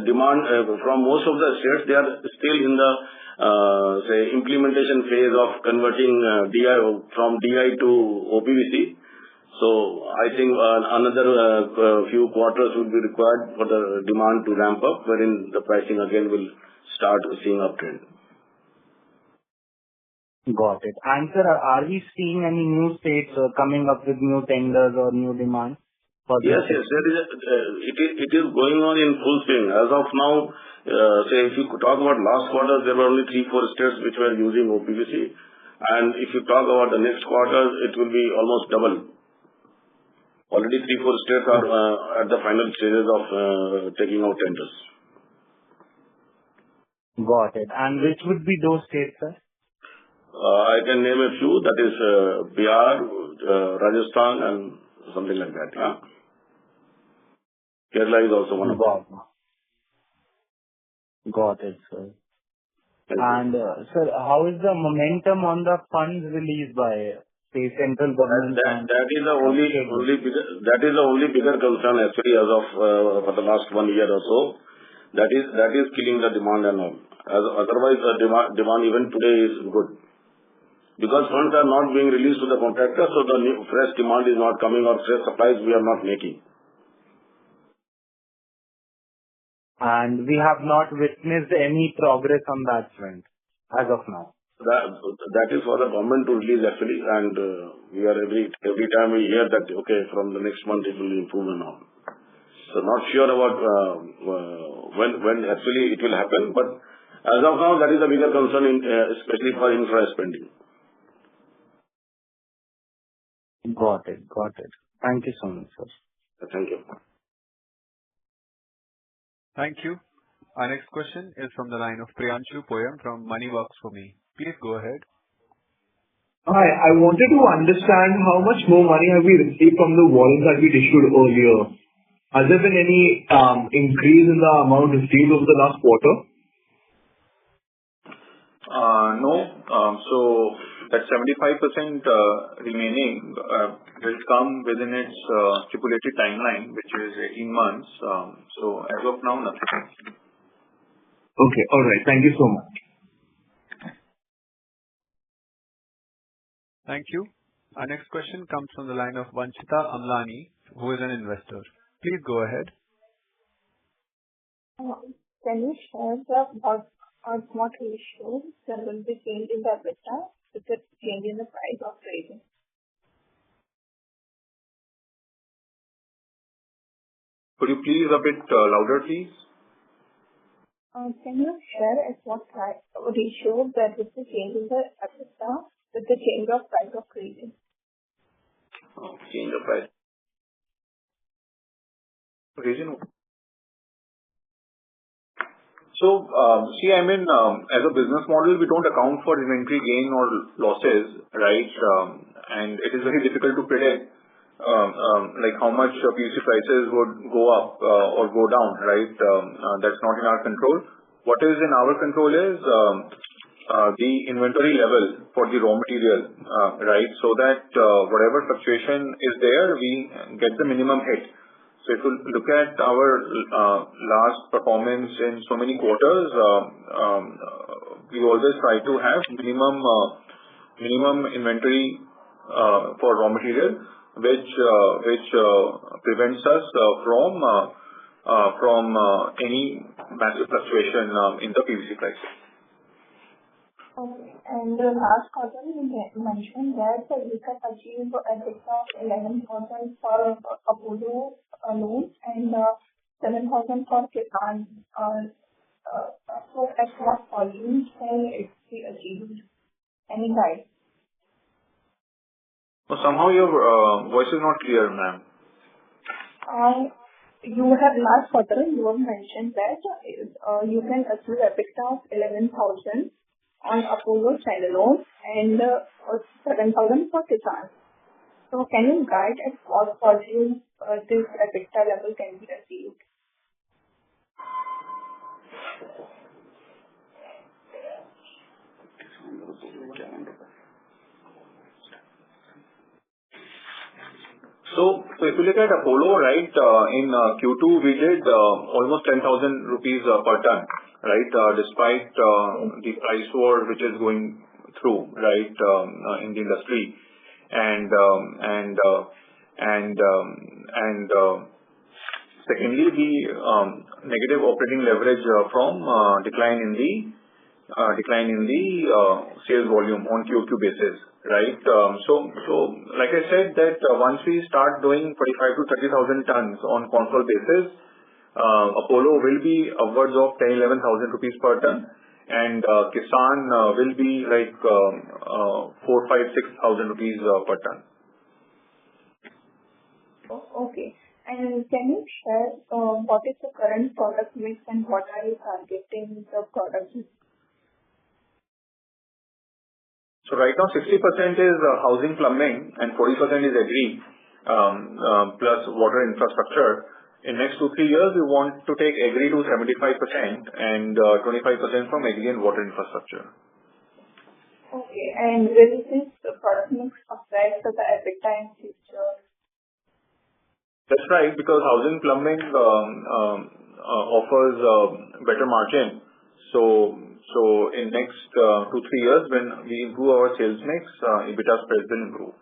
demand from most of the states, they are still in the implementation phase of converting from DI to OPVC. So I think another few quarters will be required for the demand to ramp up, wherein the pricing again will start seeing uptrend. Got it. And sir, are we seeing any new states coming up with new tenders or new demand? Yes. It is going on in full swing. As of now, if you talk about last quarter, there were only 3-4 states which were using OPVC. And if you talk about the next quarter, it will be almost double. Already 3-4 states are at the final stages of taking out tenders. Got it. And which would be those states, sir? I can name a few. That is Bihar, Rajasthan, and something like that. Yeah. Kerala is also one of them. Got it, sir. And sir, how is the momentum on the funds released by the central government? That is the only bigger concern actually as of for the last 1 year or so. That is killing the demand and all. Otherwise, the demand even today is good. Because funds are not being released to the contractors, so the fresh demand is not coming or fresh supplies we are not making. And we have not witnessed any progress on that front as of now. That is for the government to release actually, and we are every time we hear that okay, from the next month it will improve and all. So not sure about when actually it will happen, but as of now that is a bigger concern, especially for infra spending. Got it. Thank you so much, sir. Thank you. Thank you. Our next question is from the line of Priyanshu Poyam from Money Works for Me. Please go ahead. Hi. I wanted to understand how much more money have we received from the warrants that we issued earlier. Has there been any increase in the amount received over the last quarter? No. That 75% remaining will come within its stipulated timeline, which is 18 months. As of now, nothing. Okay. All right. Thank you so much. Thank you. Our next question comes from the line of Vanchita Amlani, who is an investor. Please go ahead. Can you share what ratio there will be change in the EBITDA with the change in the price of trading? Could you please a bit louder, please? Can you share what ratio there will be change in the EBITDA with the change of price of trading? Change of price. Reason. As a business model, we don't account for inventory gain or losses, right? It is very difficult to predict how much PVC prices would go up or go down, right? That's not in our control. What is in our control is the inventory level for the raw material, right? So that whatever fluctuation is there, we get the minimum hit. If you look at our last performance in so many quarters, we always try to have minimum inventory for raw material, which prevents us from any massive fluctuation in the PVC prices. Okay. The last quarter, you mentioned that we can achieve EBITDA of 11,000 for Apollo alone and 7,000 for Kisan. At what volume can it be achieved? Any guide? Somehow your voice is not clear, ma'am. You have last quarter, you have mentioned that you can achieve EBITDA of 11,000 on Apollo standalone and 7,000 for Kisan. Can you guide at what volume this EBITDA level can be achieved? If you look at Apollo, right, in Q2 we did almost 10,000 rupees per ton, right? Despite the price war which is going through, right, in the industry. Secondly, the negative operating leverage from decline in the sales volume on QoQ basis, right? Like I said, that once we start doing 45,000 to 30,000 tons on console basis, Apollo will be upwards of 10,000-11,000 rupees per ton, and Kisan will be like 4,000-6,000 rupees per ton. Okay. Can you share what is the current product mix and what are you targeting the product mix? Right now 60% is housing plumbing and 40% is agri plus water infrastructure. In next 2-3 years, we want to take agri to 75% and 25% from agri and water infrastructure. Okay. Will this product mix affect the EBITDA in future? That's right, because housing plumbing offers better margin. In next 2-3 years, when we improve our sales mix, EBITDA spreads will improve.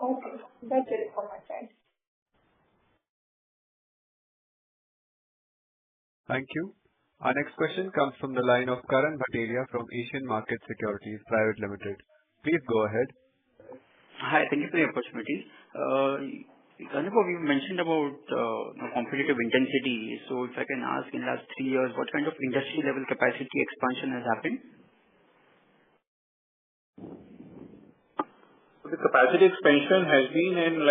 Okay. That's it from my side. Thank you. Our next question comes from the line of Karan Bhatelia from Asian Market Securities Private Limited. Please go ahead. Hi, thank you for the opportunity. Anubhav, you mentioned about competitive intensity. If I can ask, in last 3 years, what kind of industry level capacity expansion has happened? The capacity expansion has been in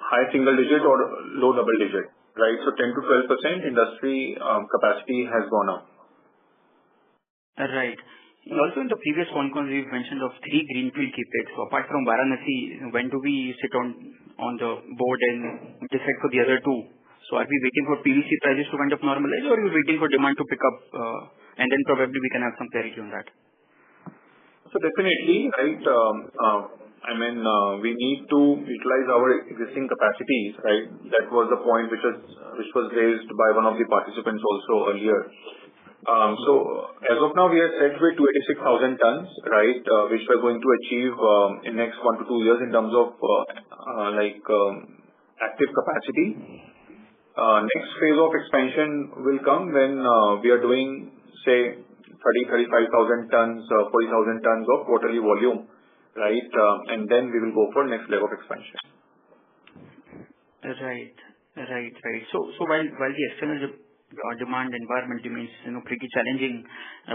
high single digit or low double digit, right? So 10 to 12% industry capacity has gone up. Right. Also, in the previous phone calls, we've mentioned of 3 greenfield CapEx. So apart from Varanasi, when do we sit on the board and decide for the other 2? So are we waiting for PVC prices to kind of normalize, or are we waiting for demand to pick up, and then probably we can have some clarity on that? So definitely, right, we need to utilize our existing capacities, right? That was the point which was raised by one of the participants also earlier. So as of now, we are set with 286,000 tons, right, which we are going to achieve in next 1 to 2 years in terms of active capacity. Next phase of expansion will come when we are doing, say, 35,000 tons, 40,000 tons of quarterly volume, right? And then we will go for next leg of expansion. Right. So while the external demand environment remains pretty challenging,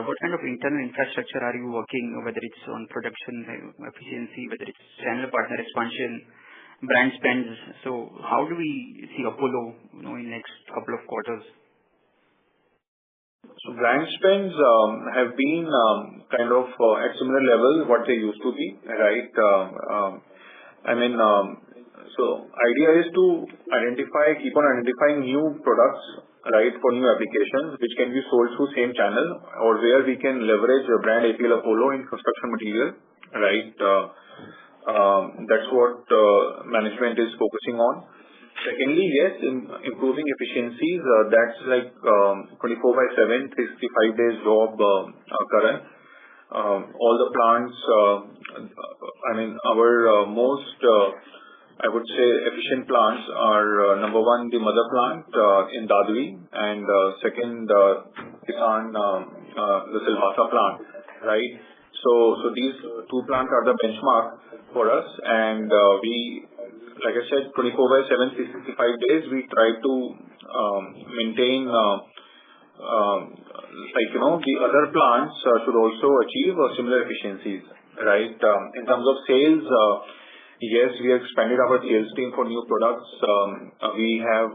what kind of internal infrastructure are you working, whether it's on production efficiency, whether it's channel partner expansion, brand spends? So how do we see Apollo in next couple of quarters? So brand spends have been kind of at similar level what they used to be, right? So idea is to keep on identifying new products, right, for new applications which can be sold through same channel, or where we can leverage a brand APL Apollo in construction material, right? That's what management is focusing on. Secondly, yes, improving efficiencies, that's like 24/7, 365 days job, Karan. All the plants, our most, I would say, efficient plants are number 1, the mother plant in Dadri, and second, Kisan, the Silvassa plant, right? So these 2 plants are the benchmark for us, and we, like I said, 24/7, 365 days, we try to maintain, the other plants should also achieve similar efficiencies, right? In terms of sales, yes, we expanded our sales team for new products. We have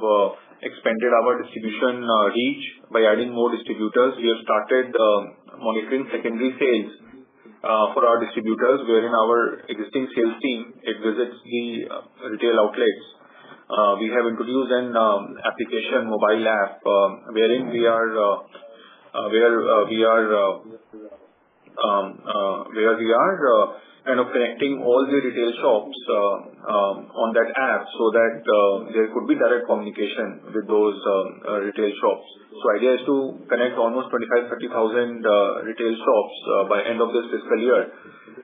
expanded our distribution reach by adding more distributors. We have started monitoring secondary sales for our distributors, wherein our existing sales team, it visits the retail outlets. We have introduced an application, mobile app, wherein we are kind of connecting all the retail shops on that app, so that there could be direct communication with those retail shops. So idea is to connect almost 25,000-30,000 retail shops by end of this fiscal year,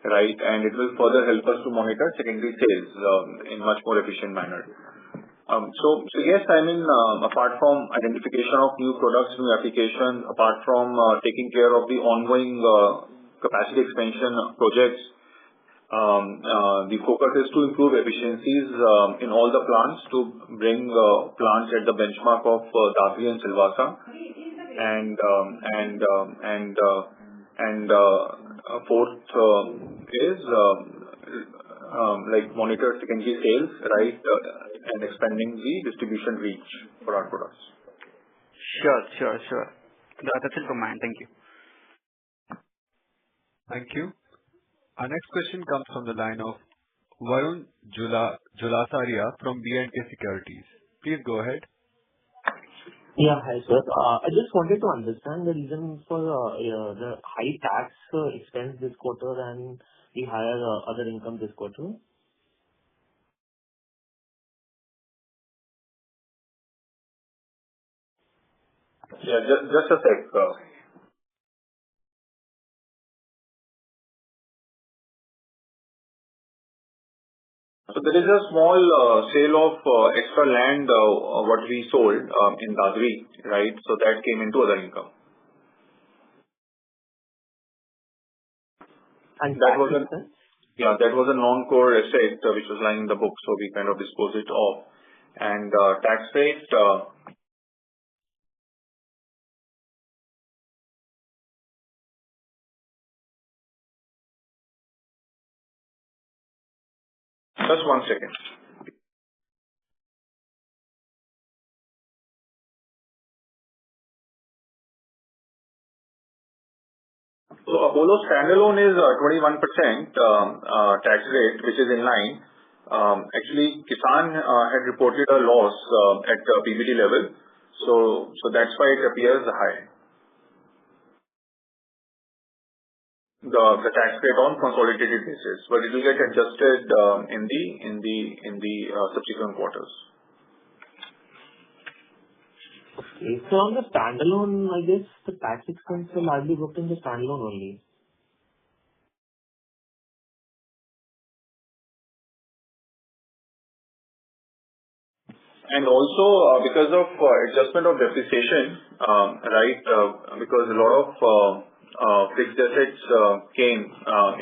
right? And it will further help us to monitor secondary sales in much more efficient manner. So yes, apart from identification of new products, new applications, apart from taking care of the ongoing capacity expansion projects, the focus is to improve efficiencies in all the plants, to bring plants at the benchmark of Dadri and Silvassa, and fourth is monitor secondary sales, right, and expanding the distribution reach for our products. Sure. That's it from my end. Thank you. Thank you. Our next question comes from the line of Varun Julasaria from B&K Securities. Please go ahead. Yeah, hi sir. I just wanted to understand the reason for the high tax expense this quarter and the higher other income this quarter. Yeah, just a sec. So there is a small sale of extra land what we sold in Dadri, right? So that came into other income. And that was a non-core asset which was lying in the book, so we kind of disposed it off. And tax rate, Just one second. So Apollo standalone is 21% tax rate, which is in line. Actually, Kisan had reported a loss at PBT level, so that's why it appears high. The tax rate on consolidated basis, but it will get adjusted in the subsequent quarters. Okay. So on the standalone, I guess the tax expense will largely booked in the standalone only. And also because of adjustment of depreciation, right? Because a lot of fixed assets came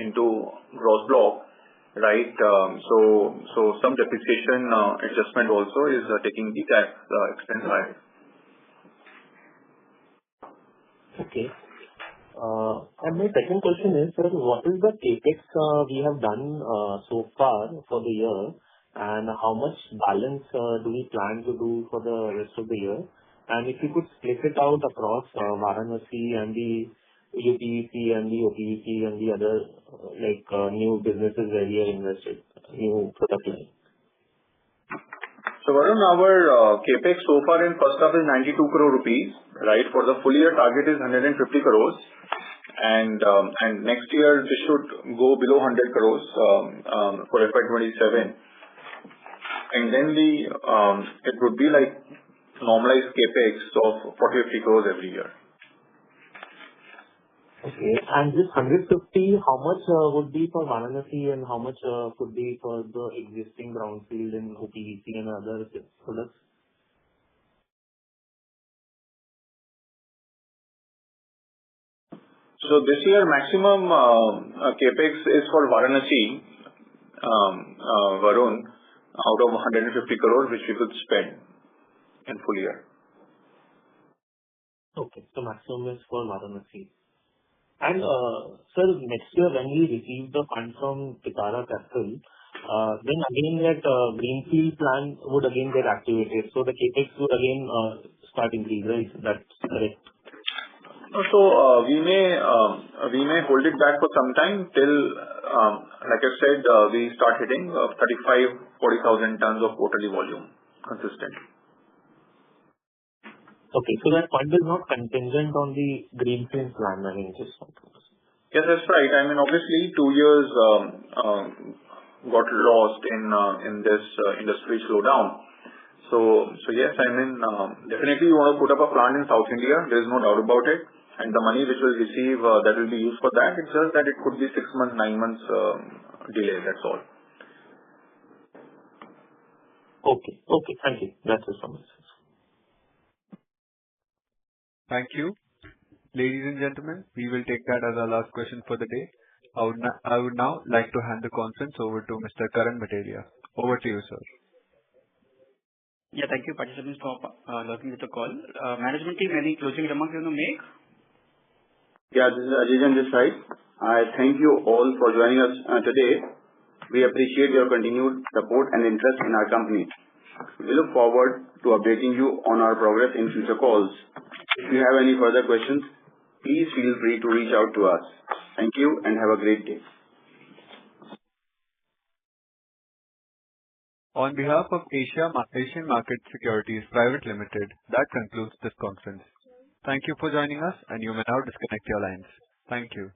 into gross block, right? So some depreciation adjustment also is taking the tax expense higher. Okay. And my second question is, sir, what is the CapEx we have done so far for the year, and how much balance do we plan to do for the rest of the year? And if you could split it out across Varanasi and the UPVC and the OPVC and the other new businesses where we are invested, new product line. So Varun, our CapEx so far in first half is 92 crore rupees, right? For the full year target is 150 crores. And next year this should go below 100 crores for FY27. And then it would be like normalized CapEx of 40-50 crores every year. Okay. And this 150, how much would be for Varanasi and how much could be for the existing brownfield in OPVC and other products? So this year maximum capex is for Varanasi, Varun, out of 150 crores, which we could spend in full year. Okay, so maximum is for Varanasi. And sir, next year when we receive the fund from Kitara Capital, then again that greenfield plan would again get activated. So the capex would again start increase, right? That's correct. So we may hold it back for some time till, like I said, we start hitting 35-40,000 tons of quarterly volume consistently. Okay, so that fund is not contingent on the greenfield plan, I mean, just yes, that's right. I mean, obviously 2 years got lost in this industry slowdown. So yes, I mean, definitely you want to put up a plant in South India. There is no doubt about it. And the money which we'll receive that will be used for that. It's just that it could be 6 months, 9 months delay. That's all. Okay. Thank you. That's it from me. Thank you. Ladies and gentlemen, we will take that as our last question for the day. I would now like to hand the conference over to Mr. Karan Bhatelia. Over to you, sir. Yeah, thank you, participants, for logging with the call. Management team, any closing remarks you want to make? Yeah, this is Ajijan this side. I thank you all for joining us today. We appreciate your continued support and interest in our company. We look forward to updating you on our progress in future calls. If you have any further questions, please feel free to reach out to us. Thank you and have a great day. On behalf of Asian Market Securities Private Limited, that concludes this conference. Thank you for joining us, and you may now disconnect your lines. Thank you.